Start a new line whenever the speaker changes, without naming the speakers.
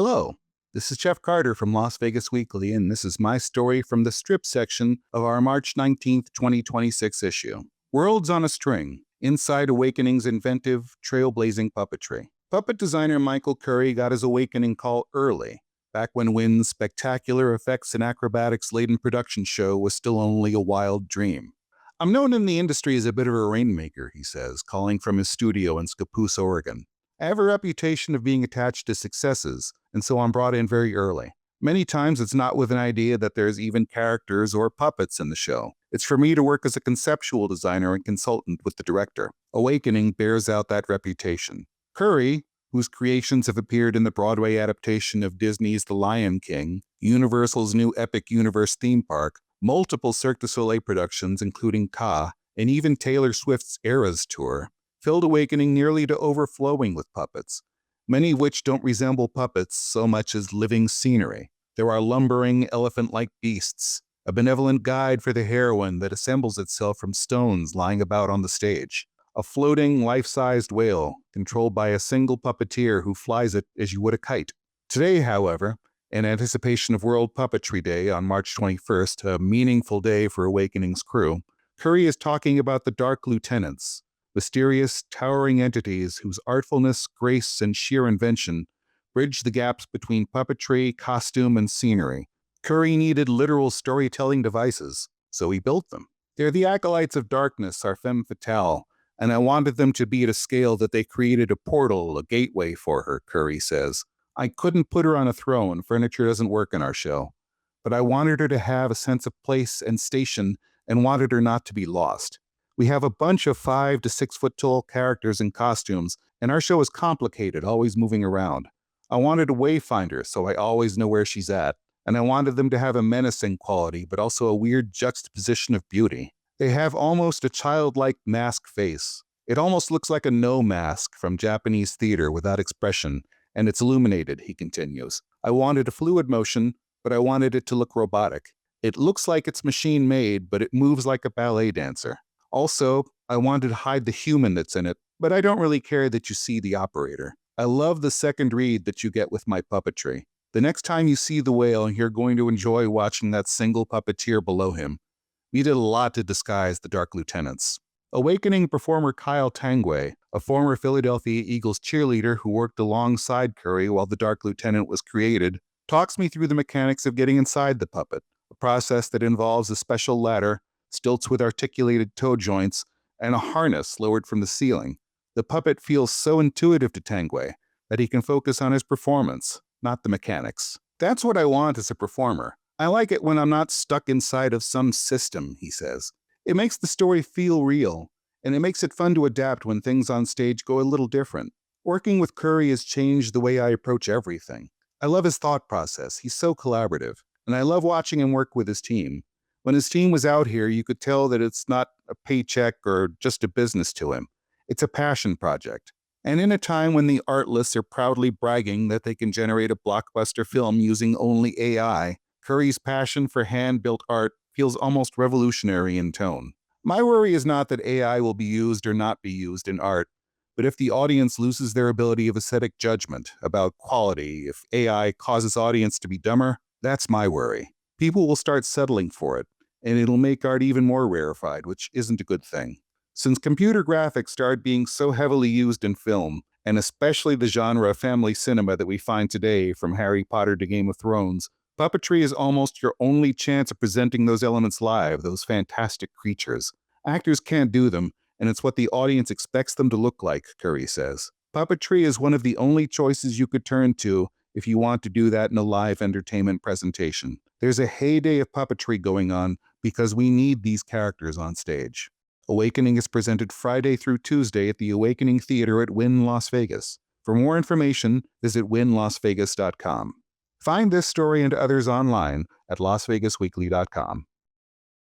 Hello, this is Geoff Carter from Las Vegas Weekly, and this is my story from the strip section of our March 19th, 2026 issue. Worlds on a String, Inside Awakening's Inventive, Trailblazing Puppetry. Puppet designer Michael Curry got his awakening call early, back when Wynn's spectacular effects and acrobatics-laden production show was still only a wild dream. I'm known in the industry as a bit of a rainmaker, he says, calling from his studio in Scappoose, Oregon. I have a reputation of being attached to successes, and so I'm brought in very early. Many times it's not with an idea that there's even characters or puppets in the show. It's for me to work as a conceptual designer and consultant with the director. Awakening bears out that reputation. Curry, whose creations have appeared in the Broadway adaptation of Disney's The Lion King, Universal's new Epic Universe theme park, multiple Cirque du Soleil productions including Ka, and even Taylor Swift's Eras tour, filled Awakening nearly to overflowing with puppets, many of which don't resemble puppets so much as living scenery. There are lumbering, elephant-like beasts, a benevolent guide for the heroine that assembles itself from stones lying about on the stage, a floating, life-sized whale controlled by a single puppeteer who flies it as you would a kite. Today, however, in anticipation of World Puppetry Day on March 21st, a meaningful day for Awakening's crew, Curry is talking about the Dark Lieutenants, mysterious, towering entities whose artfulness, grace, and sheer invention bridge the gaps between puppetry, costume, and scenery. Curry needed literal storytelling devices, so he built them. They're the acolytes of darkness, our femme fatale, and I wanted them to be at a scale that they created a portal, a gateway for her, Curry says. I couldn't put her on a throne, furniture doesn't work in our show, but I wanted her to have a sense of place and station and wanted her not to be lost. We have a bunch of 5 to 6 foot tall characters in costumes, and our show is complicated, always moving around. I wanted a wayfinder, so I always know where she's at, and I wanted them to have a menacing quality, but also a weird juxtaposition of beauty. They have almost a childlike mask face. It almost looks like a no mask from Japanese theater without expression, and it's illuminated, he continues. I wanted a fluid motion, but I wanted it to look robotic. It looks like it's machine-made, but it moves like a ballet dancer. Also, I wanted to hide the human that's in it, but I don't really care that you see the operator. I love the second read that you get with my puppetry. The next time you see the whale, you're going to enjoy watching that single puppeteer below him. We did a lot to disguise the Dark Lieutenants. Awakening performer Kyle Tangway, a former Philadelphia Eagles cheerleader who worked alongside Curry while the Dark Lieutenant was created, talks me through the mechanics of getting inside the puppet, a process that involves a special ladder, stilts with articulated toe joints, and a harness lowered from the ceiling. The puppet feels so intuitive to Tangway that he can focus on his performance, not the mechanics. That's what I want as a performer. I like it when I'm not stuck inside of some system, he says. It makes the story feel real, and it makes it fun to adapt when things on stage go a little different. Working with Curry has changed the way I approach everything. I love his thought process. He's so collaborative, and I love watching him work with his team. When his team was out here, you could tell that it's not a paycheck or just a business to him. It's a passion project. And in a time when the artless are proudly bragging that they can generate a blockbuster film using only AI, Curry's passion for hand-built art feels almost revolutionary in tone. My worry is not that AI will be used or not be used in art, but if the audience loses their ability of aesthetic judgment about quality, if AI causes audience to be dumber, that's my worry. People will start settling for it, and it'll make art even more rarefied, which isn't a good thing. Since computer graphics started being so heavily used in film, and especially the genre of family cinema that we find today from Harry Potter to Game of Thrones, puppetry is almost your only chance of presenting those elements live, those fantastic creatures. Actors can't do them, and it's what the audience expects them to look like, Curry says. Puppetry is one of the only choices you could turn to if you want to do that in a live entertainment presentation. There's a heyday of puppetry going on because we need these characters on stage. Awakening is presented Friday through Tuesday at the Awakening Theater at Wynn, Las Vegas. For more information, visit wynnlasvegas.com. Find this story and others online at lasvegasweekly.com.